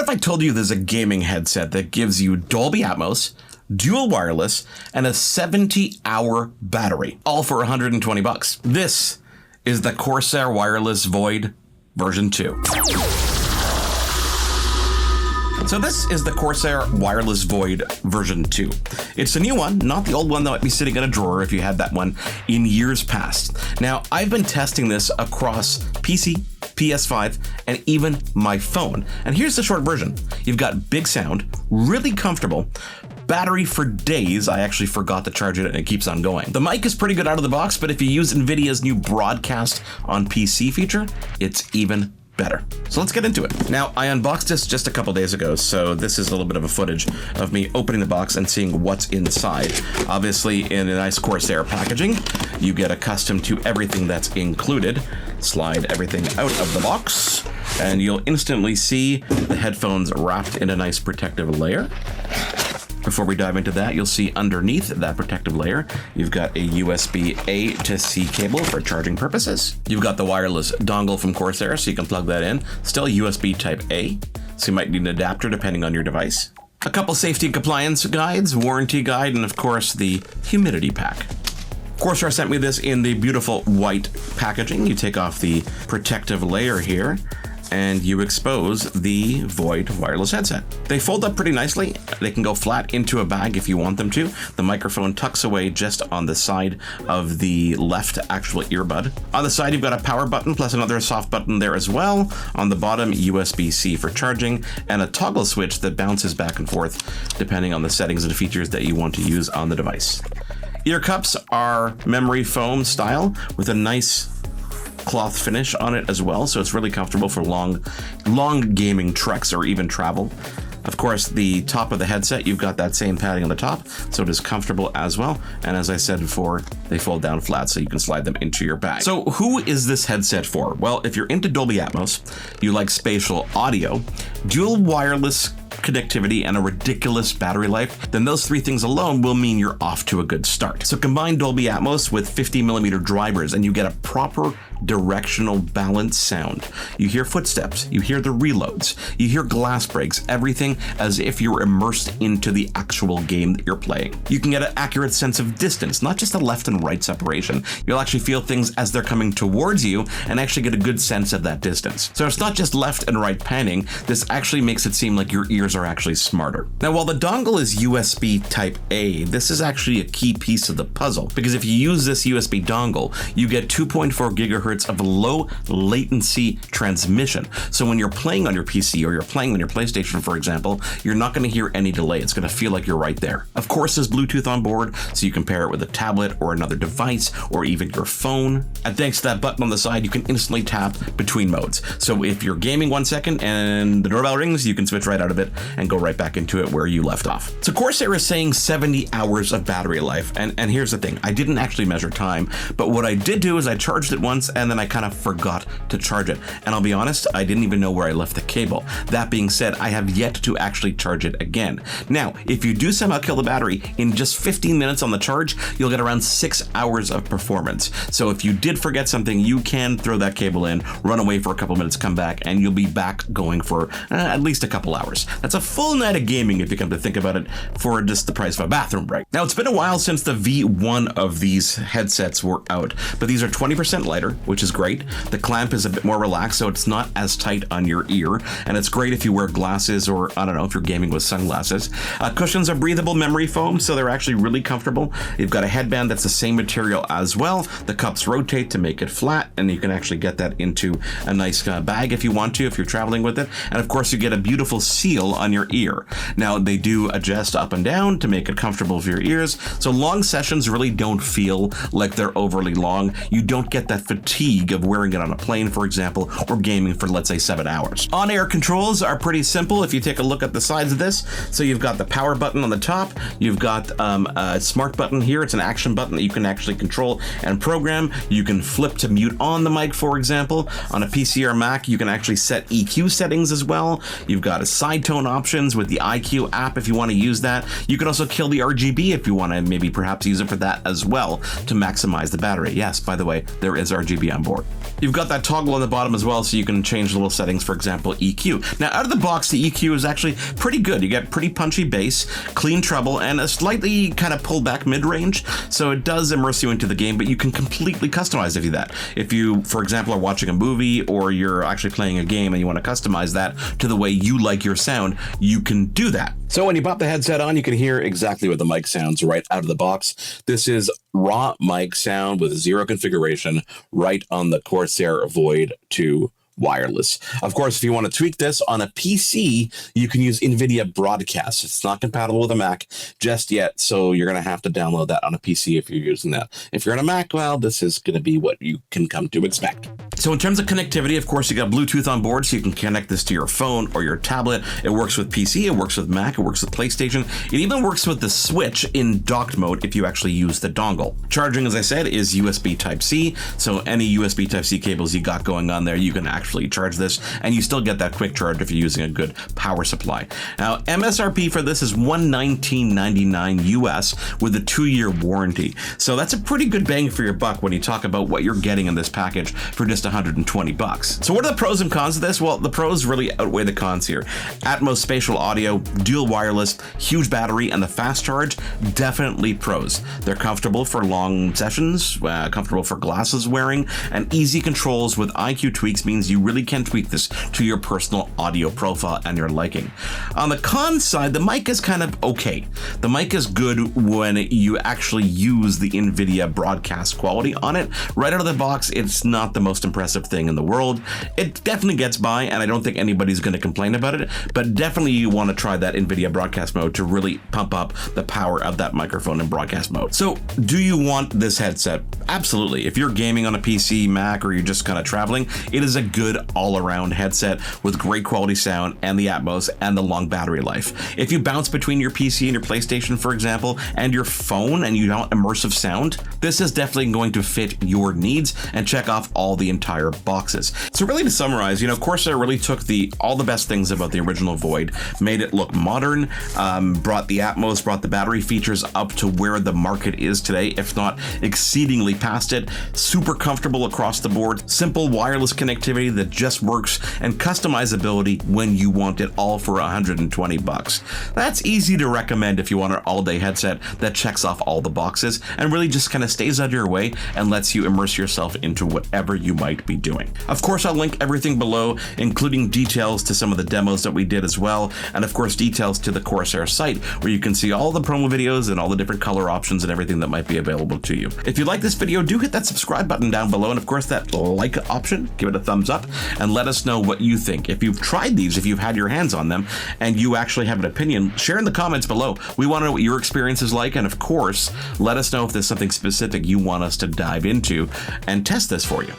if I told you there's a gaming headset that gives you Dolby Atmos, dual wireless, and a 70-hour battery, all for $120? This is the Corsair Wireless VOID version 2. So this is the Corsair Wireless VOID version 2. It's a new one, not the old one that might be sitting in a drawer if you had that one in years past. Now, I've been testing this across PC, PS5, and even my phone. And here's the short version. You've got big sound, really comfortable, battery for days. I actually forgot to charge it and it keeps on going. The mic is pretty good out of the box, but if you use NVIDIA's new Broadcast on PC feature, it's even better. So let's get into it. Now, I unboxed this just a couple days ago, so this is a little bit of a footage of me opening the box and seeing what's inside. Obviously, in a nice Corsair packaging, you get accustomed to everything that's included. Slide everything out of the box, and you'll instantly see the headphones wrapped in a nice protective layer. Before we dive into that, you'll see underneath that protective layer, you've got a USB A to C cable for charging purposes. You've got the wireless dongle from Corsair, so you can plug that in. Still USB Type A, so you might need an adapter depending on your device. A couple safety and compliance guides, warranty guide, and of course the humidity pack. Corsair sent me this in the beautiful white packaging. You take off the protective layer here, and you expose the VOID wireless headset. They fold up pretty nicely. They can go flat into a bag if you want them to. The microphone tucks away just on the side of the left actual earbud. On the side, you've got a power button plus another soft button there as well. On the bottom, USB-C for charging and a toggle switch that bounces back and forth depending on the settings and features that you want to use on the device. Ear cups are memory foam style with a nice cloth finish on it as well, so it's really comfortable for long gaming treks or even travel. Of course, the top of the headset, you've got that same padding on the top, so it is comfortable as well. And as I said before, they fold down flat so you can slide them into your bag. So who is this headset for? Well, if you're into Dolby Atmos, you like spatial audio, dual wireless connectivity, and a ridiculous battery life, then those three things alone will mean you're off to a good start. So combine Dolby Atmos with 50mm drivers and you get a proper directional balanced sound. You hear footsteps, you hear the reloads, you hear glass breaks, everything as if you're immersed into the actual game that you're playing. You can get an accurate sense of distance, not just a left and right separation. You'll actually feel things as they're coming towards you and actually get a good sense of that distance. So it's not just left and right panning, this actually makes it seem like your ears are actually smarter. Now, while the dongle is USB Type A, this is actually a key piece of the puzzle, because if you use this USB dongle, you get 2.4 gigahertz of low latency transmission. So when you're playing on your PC or you're playing on your PlayStation, for example, you're not going to hear any delay. It's going to feel like you're right there. Of course, there's Bluetooth on board, so you can pair it with a tablet or another device or even your phone. And thanks to that button on the side, you can instantly tap between modes. So if you're gaming 1 second and the doorbell rings, you can switch right out of it and go right back into it where you left off. So Corsair is saying 70 hours of battery life. And here's the thing, I didn't actually measure time, but what I did do is I charged it once and then I kind of forgot to charge it. And I'll be honest, I didn't even know where I left the cable. That being said, I have yet to actually charge it again. Now, if you do somehow kill the battery, in just 15 minutes on the charge, you'll get around 6 hours of performance. So if you did forget something, you can throw that cable in, run away for a couple minutes, come back, and you'll be back going for at least a couple hours. That's a full night of gaming if you come to think about it for just the price of a bathroom break. Now, it's been a while since the V1 of these headsets were out, but these are 20% lighter, which is great. The clamp is a bit more relaxed, so it's not as tight on your ear, and it's great if you wear glasses or, I don't know, if you're gaming with sunglasses. Cushions are breathable memory foam, so they're actually really comfortable. You've got a headband that's the same material as well. The cups rotate to make it flat, and you can actually get that into a nice bag if you want to, if you're traveling with it. And of course, you get a beautiful seal on your ear. Now, they do adjust up and down to make it comfortable for your ears, so long sessions really don't feel like they're overly long. You don't get that fatigue of wearing it on a plane, for example, or gaming for, let's say, 7 hours. On-air controls are pretty simple if you take a look at the sides of this. So you've got the power button on the top, you've got a smart button here. It's an action button that you can actually control and program. You can flip to mute on the mic, for example. On a PC or Mac, you can actually set EQ settings as well. You've got a side tone options with the IQ app if you want to use that. You can also kill the RGB if you want to maybe perhaps use it for that as well to maximize the battery. Yes, by the way, there is RGB on board. You've got that toggle on the bottom as well, so you can change little settings, for example, EQ. Now, out of the box, the EQ is actually pretty good. You get pretty punchy bass, clean treble, and a slightly kind of pulled back mid-range, so it does immerse you into the game, but you can completely customize if you do that. If you, for example, are watching a movie or you're actually playing a game and you want to customize that to the way you like your sound, you can do that. So when you pop the headset on, you can hear exactly what the mic sounds right out of the box. This is raw mic sound with zero configuration right on the Corsair VOID 2 Wireless. Of course, if you want to tweak this on a PC, you can use NVIDIA Broadcast. It's not compatible with a Mac just yet, so you're going to have to download that on a PC if you're using that. If you're on a Mac, well, this is going to be what you can come to expect. So in terms of connectivity, of course, you got Bluetooth on board, so you can connect this to your phone or your tablet. It works with PC, it works with Mac, it works with PlayStation. It even works with the Switch in docked mode if you actually use the dongle. Charging, as I said, is USB Type-C, so any USB Type-C cables you got going on there, you can actually charge this, and you still get that quick charge if you're using a good power supply. Now, MSRP for this is $119.99 US with a 2-year warranty. So that's a pretty good bang for your buck when you talk about what you're getting in this package for just $120. So what are the pros and cons of this? Well, the pros really outweigh the cons here. Atmos Spatial audio, dual wireless, huge battery, and the fast charge, definitely pros. They're comfortable for long sessions, comfortable for glasses wearing, and easy controls with IQ tweaks means you really can tweak this to your personal audio profile and your liking. On the con side, the mic is kind of okay. The mic is good when you actually use the NVIDIA Broadcast quality on it. Right out of the box, it's not the most impressive thing in the world. It definitely gets by, and I don't think anybody's going to complain about it, but definitely you want to try that NVIDIA Broadcast mode to really pump up the power of that microphone in broadcast mode. So, do you want this headset? Absolutely. If you're gaming on a PC, Mac, or you're just kind of traveling, it is a good all-around headset with great quality sound and the Atmos and the long battery life. If you bounce between your PC and your PlayStation, for example, and your phone and you want immersive sound, this is definitely going to fit your needs and check off all the entire boxes. So really to summarize, Corsair really took all the best things about the original VOID, made it look modern, brought the Atmos, brought the battery features up to where the market is today, if not exceedingly past it, super comfortable across the board, simple wireless connectivity that just works, and customizability when you want it, all for $120. That's easy to recommend if you want an all-day headset that checks off all the boxes and really just kind of stays out of your way and lets you immerse yourself into whatever you might be doing. Of course, I'll link everything below, including details to some of the demos that we did as well, and of course details to the Corsair site where you can see all the promo videos and all the different color options and everything that might be available to you. If you like this video, do hit that subscribe button down below, and of course that like option, give it a thumbs up, and let us know what you think. If you've tried these, if you've had your hands on them, and you actually have an opinion, share in the comments below. We want to know what your experience is like, and of course, let us know if there's something specific you want us to dive into and test this for you.